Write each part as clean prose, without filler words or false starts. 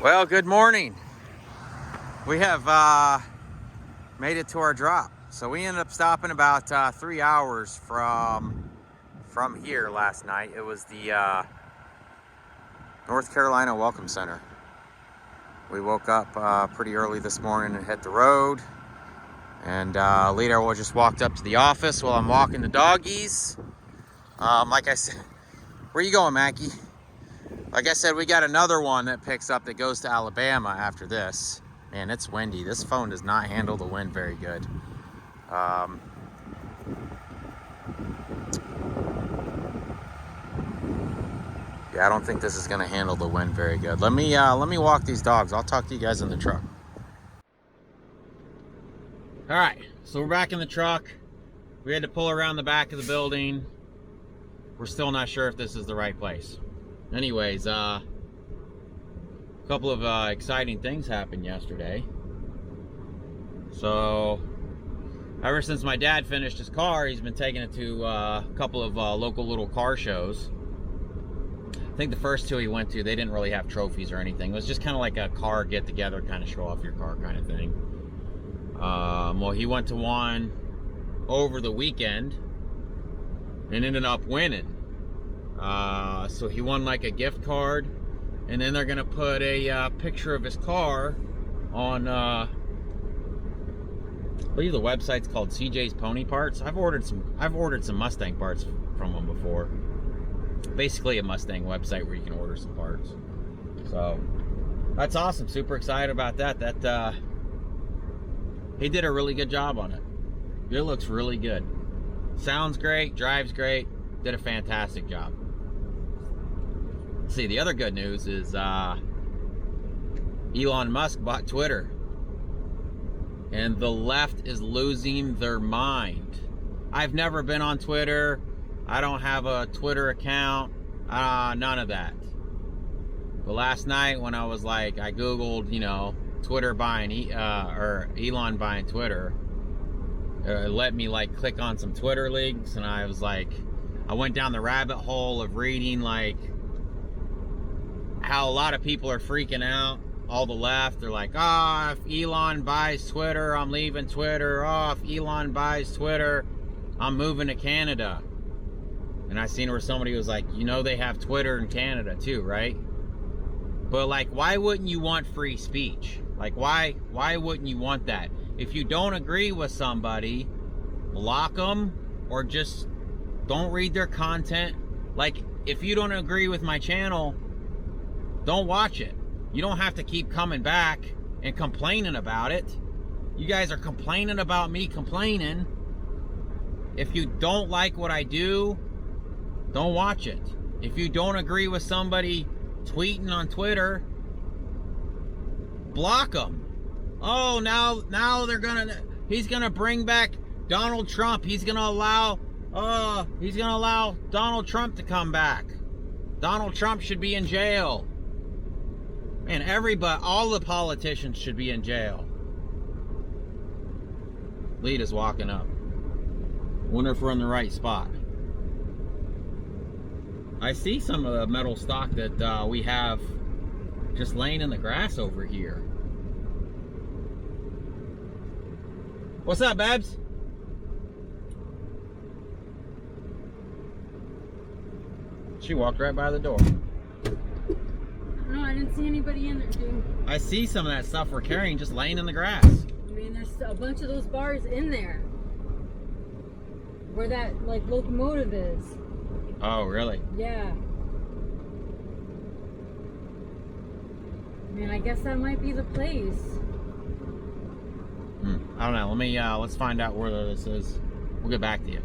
Well, good morning. We have made it to our drop. So we ended up stopping about 3 hours from here last night. It was the North Carolina Welcome Center. We woke up pretty early this morning and hit the road. And Lita just walked up to the office while I'm walking the doggies. Like I said, where you going, Mackie? Like I said, we got another one that picks up that goes to Alabama after this. Man, it's windy. This phone does not handle the wind very good. Yeah, I don't think this is gonna handle the wind very good. Let me walk these dogs. I'll talk to you guys in the truck. All right, so we're back in the truck. We had to pull around the back of the building. We're still not sure if this is the right place. Anyways, a couple of exciting things happened yesterday. So, ever since my dad finished his car, he's been taking it to a couple of local little car shows. I think the first two he went to, they didn't really have trophies or anything. It was just kind of like a car get-together, kind of show off your car kind of thing. Well, he went to one over the weekend and ended up winning. So he won like a gift card, and then they're gonna put a picture of his car on I believe the website's called CJ's Pony Parts. I've ordered some Mustang parts from them before. Basically a Mustang website where you can order some parts. So that's awesome. Super excited about that. That he did a really good job on it. It looks really good. Sounds great, drives great, did a fantastic job. See, the other good news is Elon Musk bought Twitter. And the left is losing their mind. I've never been on Twitter. I don't have a Twitter account. None of that. But last night when I was like, I Googled, you know, Twitter buying, or Elon buying Twitter. It let me like click on some Twitter links, and I was like, I went down the rabbit hole of reading like how a lot of people are freaking out. All the left, they're like, oh, if Elon buys Twitter, I'm leaving Twitter. Oh, if Elon buys Twitter, I'm moving to Canada. And I seen where somebody was like, you know, they have Twitter in Canada too, right? But like, why wouldn't you want free speech? Like, why wouldn't you want that? If you don't agree with somebody, block them or just don't read their content. Like, if you don't agree with my channel, don't watch it. You don't have to keep coming back and complaining about it. You guys are complaining about me complaining. If you don't like what I do, don't watch it. If you don't agree with somebody tweeting on Twitter, block them. Oh, now he's gonna bring back Donald Trump. He's gonna allow Donald Trump to come back. Donald Trump should be in jail. Man, all the politicians should be in jail. Lita's walking up. Wonder if we're in the right spot. I see some of the metal stock that we have just laying in the grass over here. What's up, Babs? She walked right by the door. No, I didn't see anybody in there, dude. I see some of that stuff we're carrying just laying in the grass. I mean, there's a bunch of those bars in there. Where that, like, locomotive is. Oh, really? Yeah. I mean, I guess that might be the place. I don't know. Let me, let's find out where this is. We'll get back to you.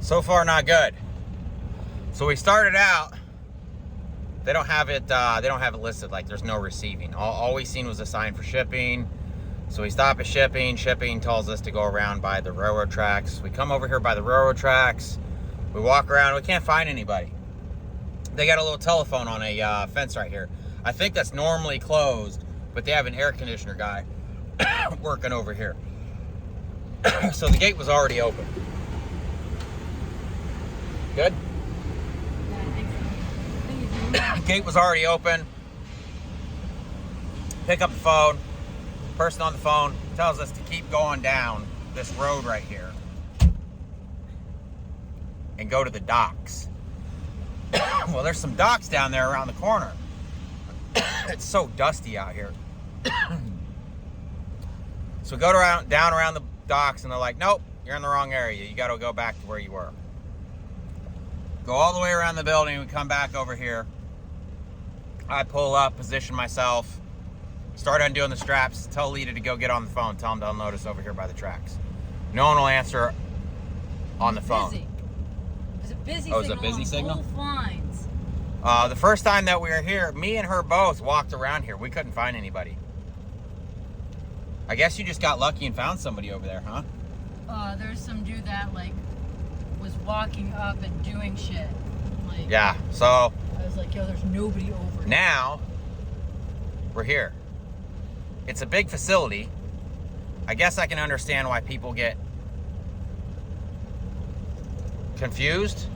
So far, not good. So we started out. They don't have it. They don't have it listed. Like there's no receiving. All we seen was a sign for shipping. So we stop at shipping. Shipping tells us to go around by the railroad tracks. We come over here by the railroad tracks. We walk around. We can't find anybody. They got a little telephone on a fence right here. I think that's normally closed, but they have an air conditioner guy working over here. So the gate was already open. Good? Yeah, I think so. I think you Gate was already open. Pick up the phone. Person on the phone tells us to keep going down this road right here and go to the docks. Well, there's some docks down there around the corner. It's so dusty out here. So we go down around the docks, and they're like, nope, you're in the wrong area. You got to go back to where you were. Go all the way around the building. We come back over here. I pull up, position myself, start undoing the straps, tell Lita to go get on the phone, tell him to unload us over here by the tracks. No one will answer on the phone. Busy. It was a busy Oh, signal. it was a busy signal? Both lines. The first time that we were here, me and her both walked around here. We couldn't find anybody. I guess you just got lucky and found somebody over there, huh? There's some dude that was walking up and doing shit. Yeah, so I was like, yo, there's nobody over here. now we're here. It's a big facility. I guess I can understand why people get confused.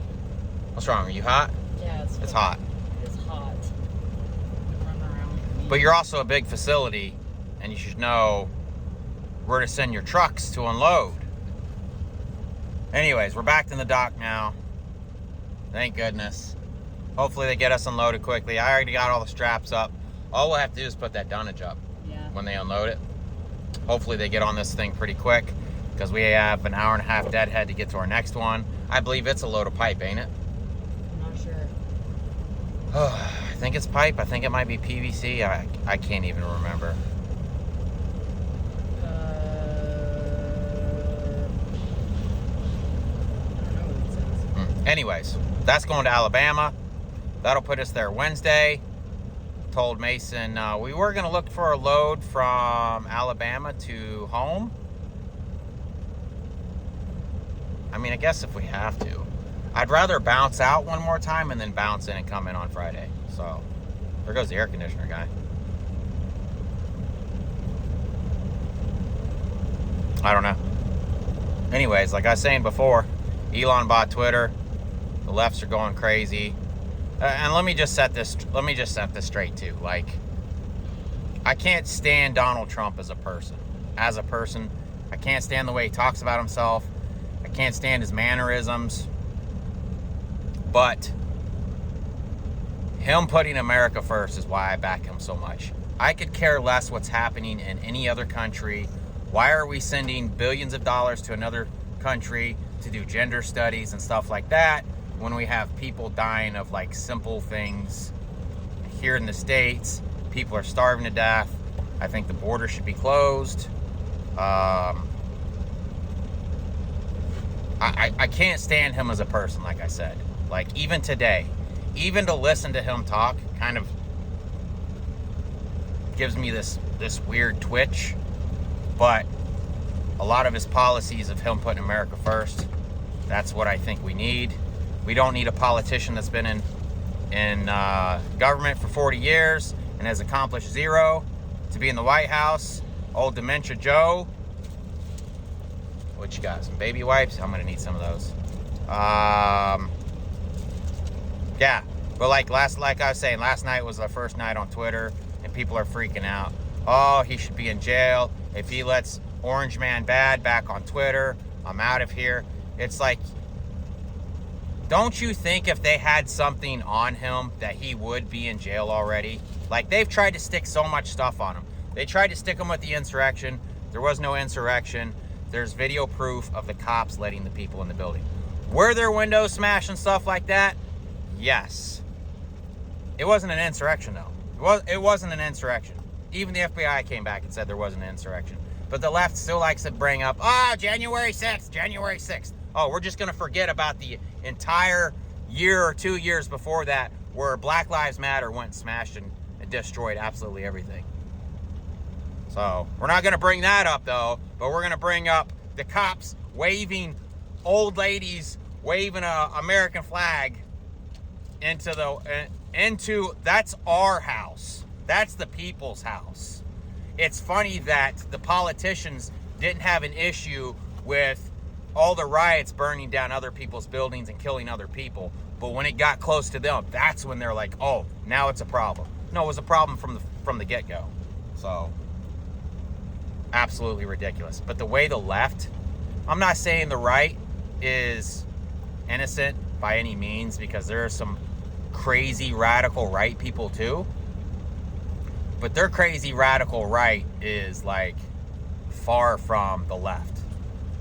What's wrong? Are you hot? Yeah, It's hot. It's hot. Run around with me. But you're also a big facility, and you should know where to send your trucks to unload. Anyways, we're back in the dock now. Thank goodness. Hopefully they get us unloaded quickly. I already got all the straps up. All we'll have to do is put that dunnage up when they unload it. Hopefully they get on this thing pretty quick, because we have an hour and a half deadhead to get to our next one. I believe it's a load of pipe, ain't it? I'm not sure. I think it's pipe. I think it might be PVC. I can't even remember. I don't know what it says. Anyways, that's going to Alabama. That'll put us there Wednesday. Told Mason we were going to look for a load from Alabama to home. I mean, I guess if we have to. I'd rather bounce out one more time and then bounce in and come in on Friday. So, there goes the air conditioner guy. I don't know. Anyways, like I was saying before, Elon bought Twitter. The lefts are going crazy. And let me just set this straight too. Like, I can't stand Donald Trump as a person. I can't stand the way he talks about himself. I can't stand his mannerisms. But him putting America first is why I back him so much. I could care less what's happening in any other country. Why are we sending billions of dollars to another country to do gender studies and stuff like that when we have people dying of like simple things here in the States? People are starving to death. I think the border should be closed. I can't stand him as a person, like I said. Like, even today, even to listen to him talk kind of gives me this weird twitch. But a lot of his policies of him putting America first, that's what I think we need. We don't need a politician that's been in government for 40 years and has accomplished zero to be in the White House. Old Dementia Joe. What you got? Some baby wipes? I'm gonna need some of those. Yeah, but like I was saying, last night was the first night on Twitter, and people are freaking out. Oh, he should be in jail. If he lets Orange Man Bad back on Twitter, I'm out of here. It's like, don't you think if they had something on him that he would be in jail already? Like, they've tried to stick so much stuff on him. They tried to stick him with the insurrection. There was no insurrection. There's video proof of the cops letting the people in the building. Were there windows smashed and stuff like that? Yes. It wasn't an insurrection, though. It wasn't an insurrection. Even the FBI came back and said there wasn't an insurrection. But the left still likes to bring up, January 6th, January 6th. Oh, we're just going to forget about the entire year or 2 years before that where Black Lives Matter went and smashed and destroyed absolutely everything. So we're not going to bring that up, though, but we're going to bring up the cops waving, old ladies waving a American flag into that's our house. That's the people's house. It's funny that the politicians didn't have an issue with all the riots burning down other people's buildings and killing other people, but when it got close to them, that's when they're like, oh, now it's a problem. No, it was a problem from the get-go. So absolutely ridiculous. But the way the left, I'm not saying the right is innocent by any means, because there are some crazy radical right people too, but their crazy radical right is like far from the left.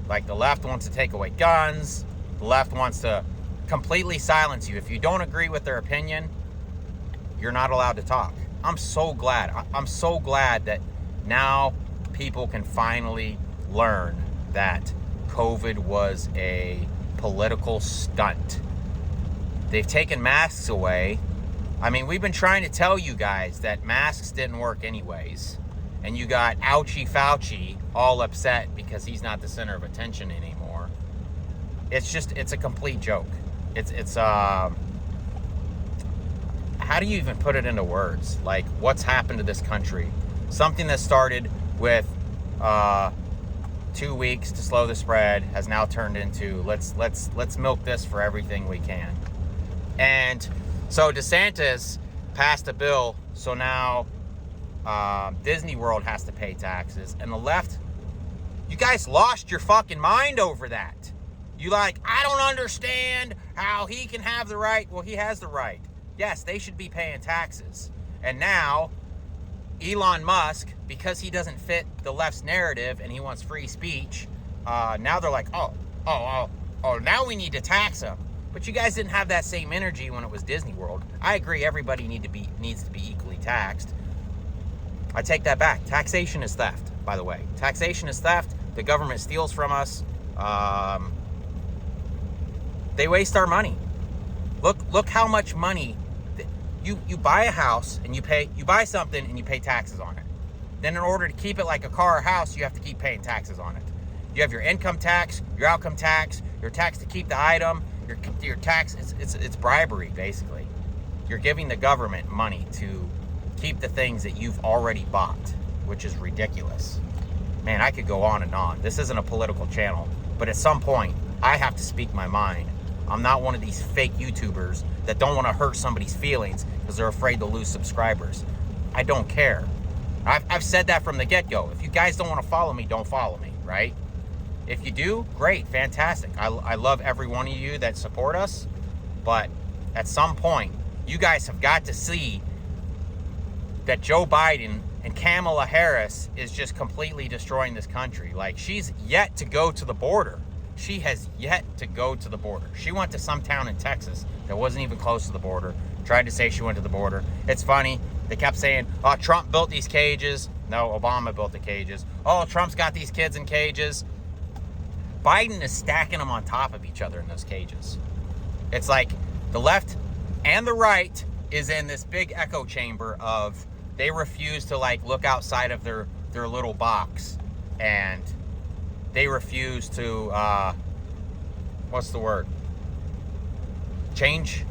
Like, the left wants to take away guns, the left wants to completely silence you. If you don't agree with their opinion, you're not allowed to talk. I'm so glad that now people can finally learn that COVID was a political stunt. They've taken masks away. I mean, we've been trying to tell you guys that masks didn't work anyways. And you got Ouchie Fauci all upset because he's not the center of attention anymore. It's a complete joke. How do you even put it into words? Like, what's happened to this country? Something that started with 2 weeks to slow the spread has now turned into let's milk this for everything we can. And so DeSantis passed a bill, so now Disney World has to pay taxes. And the left, you guys lost your fucking mind over that. You like, I don't understand how he can have the right. Well, he has the right. Yes, they should be paying taxes. And now Elon Musk, because he doesn't fit the left's narrative and he wants free speech, now they're like, oh, now we need to tax him. But you guys didn't have that same energy when it was Disney World. I agree, everybody needs to be equally taxed. I take that back. Taxation is theft, by the way. Taxation is theft. The government steals from us. They waste our money. Look how much money you buy a house and you buy something and you pay taxes on it. Then in order to keep it like a car or house, you have to keep paying taxes on it. You have your income tax, your outcome tax, your tax to keep the item, your tax. It's bribery, basically. You're giving the government money to keep the things that you've already bought, which is ridiculous. Man, I could go on and on. This isn't a political channel, but at some point, I have to speak my mind. I'm not one of these fake YouTubers that don't want to hurt somebody's feelings because they're afraid to lose subscribers. I don't care. I've said that from the get-go. If you guys don't want to follow me, don't follow me, right? If you do, great, fantastic. I love every one of you that support us, but at some point, you guys have got to see that Joe Biden and Kamala Harris is just completely destroying this country. Like, she's yet to go to the border. She has yet to go to the border. She went to some town in Texas that wasn't even close to the border, tried to say she went to the border. It's funny. They kept saying, oh, Trump built these cages. No, Obama built the cages. Oh, Trump's got these kids in cages. Biden is stacking them on top of each other in those cages. It's like the left and the right is in this big echo chamber of they refuse to like look outside of their little box, and they refuse to what's the word? Change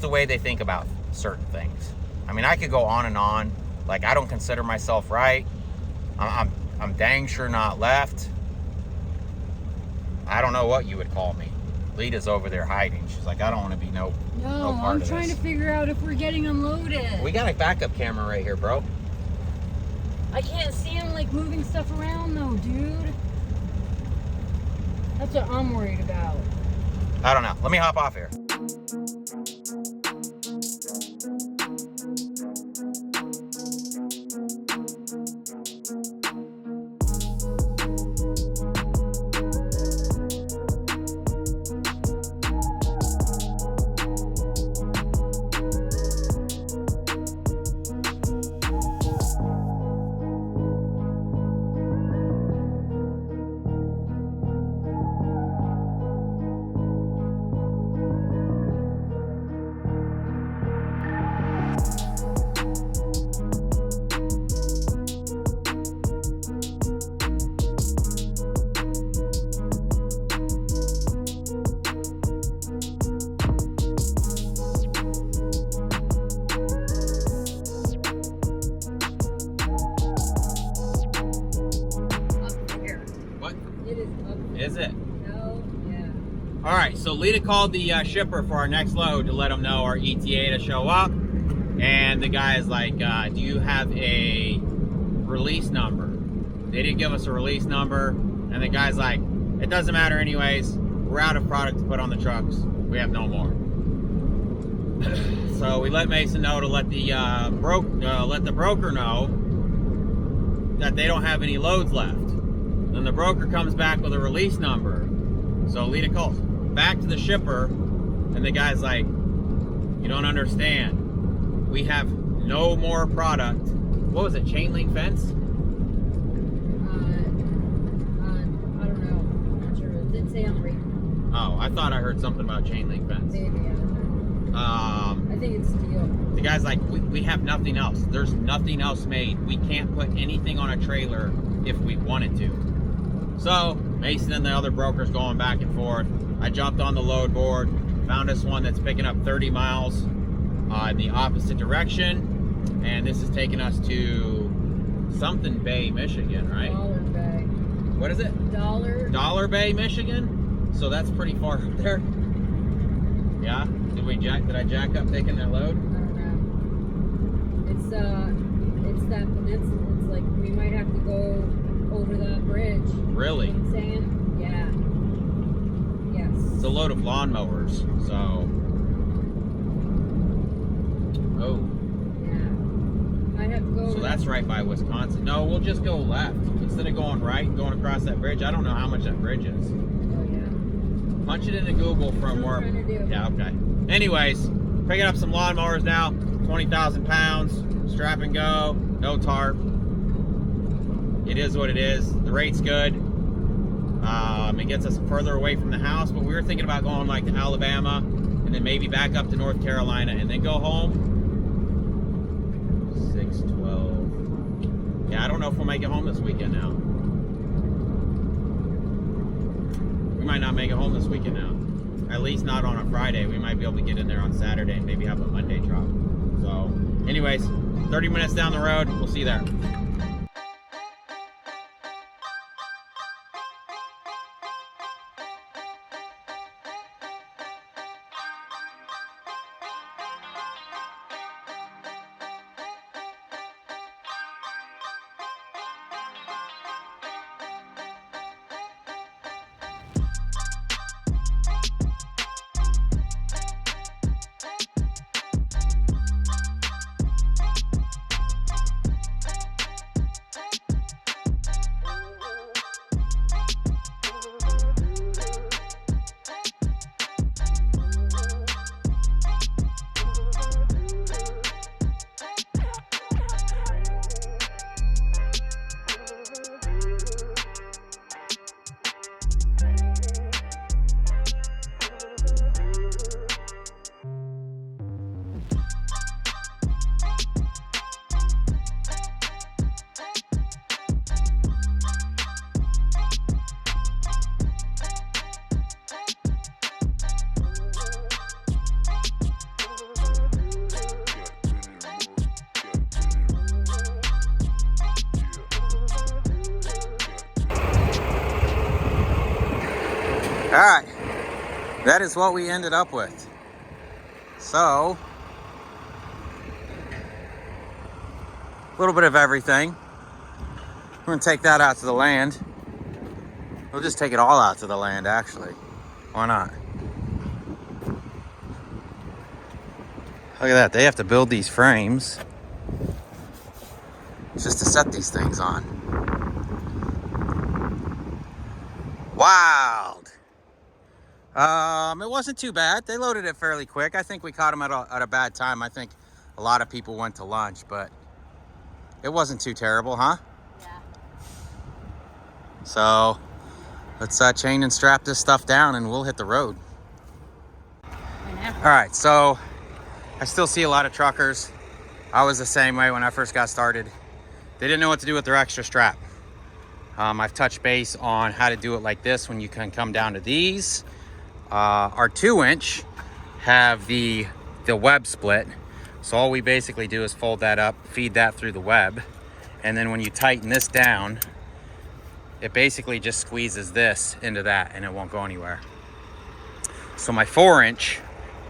the way they think about certain things. I mean, I could go on and on. Like, I don't consider myself right. I'm dang sure not left. I don't know what you would call me. Lita's over there hiding. She's like, I don't want to be no part I'm of trying this. to figure out if we're getting unloaded. We got a backup camera right here, bro. I can't see him like moving stuff around though, dude. That's what I'm worried about. I don't know. Let me hop off here. is it? No, yeah. All right, so Lita called the shipper for our next load to let them know our ETA to show up. And the guy is like, do you have a release number? They didn't give us a release number. And the guy's like, it doesn't matter anyways. We're out of product to put on the trucks. We have no more. So we let Mason know to let the broker know that they don't have any loads left. Then the broker comes back with a release number. So Lita calls back to the shipper, and the guy's like, you don't understand. We have no more product. What was it, chain link fence? I don't know. I'm not sure. It didn't say on the radio. Oh, I thought I heard something about chain link fence. Maybe, I think it's steel. The guy's like, we have nothing else. There's nothing else made. We can't put anything on a trailer if we wanted to. So Mason and the other brokers going back and forth. I jumped on the load board, found this one that's picking up 30 miles in the opposite direction, and this is taking us to something Bay, Michigan, right? Dollar Bay. What is it? Dollar Bay, Michigan. So that's pretty far up there. Yeah. Did I jack up taking that load? I don't know. It's that peninsula. It's like we might have to go over the bridge. Really? You know what I'm saying? Yeah. Yes. It's a load of lawnmowers, so. Oh. Yeah. Might have to go. So that's right by Wisconsin. No, we'll just go left. Instead of going right and going across that bridge, I don't know how much that bridge is. Oh, yeah. Punch it into Google from where. Yeah, okay. Anyways, picking up some lawnmowers now, 20,000 pounds, strap and go, no tarp. It is what it is. The rate's good. It gets us further away from the house, but we were thinking about going like to Alabama and then maybe back up to North Carolina and then go home. 6:12. Yeah, I don't know if we'll make it home this weekend now. We might not make it home this weekend now. At least not on a Friday. We might be able to get in there on Saturday and maybe have a Monday drop. So, anyways, 30 minutes down the road. We'll see you there. All right, that is what we ended up with. So, a little bit of everything. We're gonna take that out to the land. We'll just take it all out to the land, actually. Why not? Look at that, they have to build these frames just to set these things on. Wild. It wasn't too bad. They loaded it fairly quick. I think we caught them at a bad time. I think a lot of people went to lunch, but it wasn't too terrible, huh? Yeah. So let's chain and strap this stuff down and we'll hit the road. All right, so I still see a lot of truckers. I was the same way when I first got started. They didn't know what to do with their extra strap. I've touched base on how to do it like this when you can come down to these. Our 2-inch have the web split. So all we basically do is fold that up, feed that through the web. And then when you tighten this down, it basically just squeezes this into that and it won't go anywhere. So my 4-inch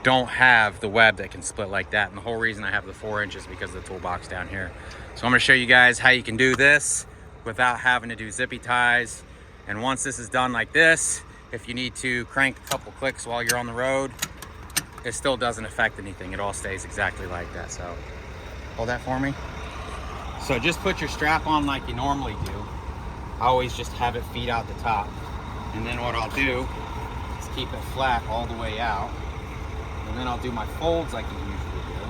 don't have the web that can split like that. And the whole reason I have the 4-inch is because of the toolbox down here. So I'm gonna show you guys how you can do this without having to do zippy ties. And once this is done like this, if you need to crank a couple clicks while you're on the road, it still doesn't affect anything. It all stays exactly like that. So hold that for me. So just put your strap on like you normally do. I always just have it feet out the top. And then what I'll do is keep it flat all the way out. And then I'll do my folds like you usually do.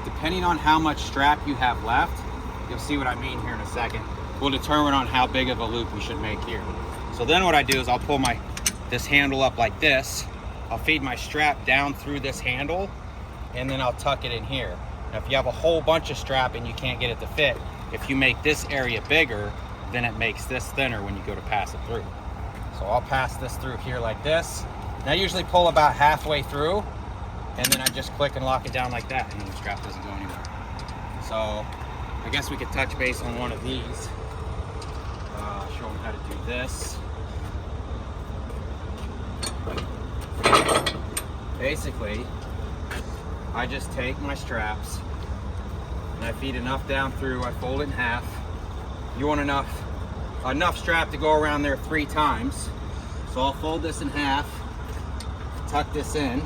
Depending on how much strap you have left, you'll see what I mean here in a second, will determine on how big of a loop we should make here. So then what I do is I'll pull this handle up like this. I'll feed my strap down through this handle, and then I'll tuck it in here. Now if you have a whole bunch of strap and you can't get it to fit, if you make this area bigger, then it makes this thinner when you go to pass it through. So I'll pass this through here like this. And I usually pull about halfway through, and then I just click and lock it down like that, and then the strap doesn't go anywhere. So I guess we could touch base on one of these. Show them how to do this. Basically, I just take my straps and I feed enough down through, I fold it in half. You want enough strap to go around there 3 times. So I'll fold this in half, tuck this in,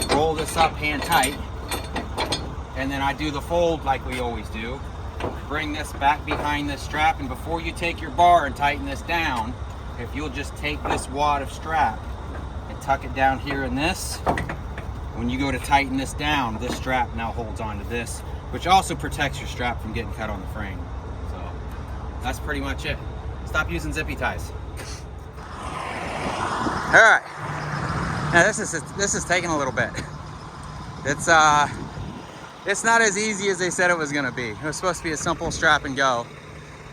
roll this up hand tight, and then I do the fold like we always do. Bring this back behind this strap, and before you take your bar and tighten this down, if you'll just take this wad of strap and tuck it down here in this, when you go to tighten this down, this strap now holds on to this, which also protects your strap from getting cut on the frame. So that's pretty much it. Stop using zippy ties. All right, now this is taking a little bit. It's not as easy as they said it was gonna be. It was supposed to be a simple strap and go.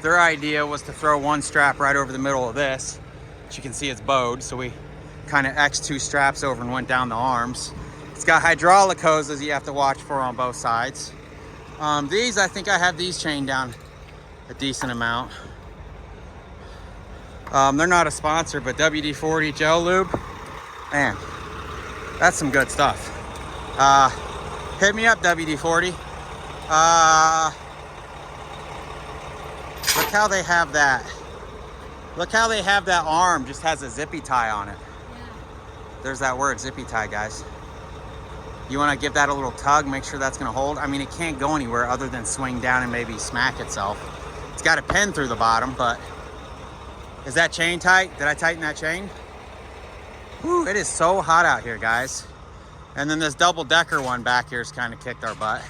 Their idea was to throw one strap right over the middle of this. As you can see, it's bowed, so we kind of X'd 2 straps over and went down the arms. It's got hydraulic hoses you have to watch for on both sides. These, I think I have these chained down a decent amount. They're not a sponsor, but WD-40 gel lube, man, that's some good stuff. Hit me up, WD-40. Look how they have that. Look how they have that arm just has a zippy tie on it. Yeah. There's that word, zippy tie, guys. You want to give that a little tug, make sure that's going to hold. I mean, it can't go anywhere other than swing down and maybe smack itself. It's got a pin through the bottom, but is that chain tight? Did I tighten that chain? Whew, it is so hot out here, guys. And then this double-decker one back here has kind of kicked our butt.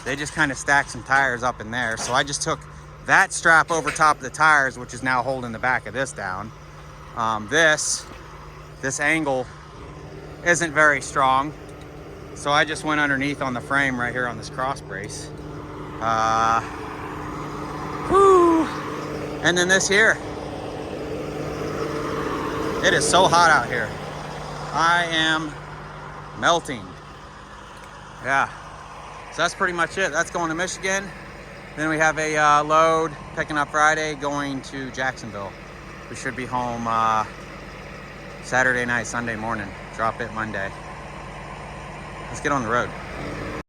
They just kind of stacked some tires up in there. So I just took that strap over top of the tires, which is now holding the back of this down. This angle isn't very strong. So I just went underneath on the frame right here on this cross brace. And then this here. It is so hot out here. I am melting. Yeah, so that's pretty much it. That's going to Michigan. Then we have a load picking up Friday going to Jacksonville. We should be home Saturday night, Sunday morning. Drop it Monday. Let's get on the road.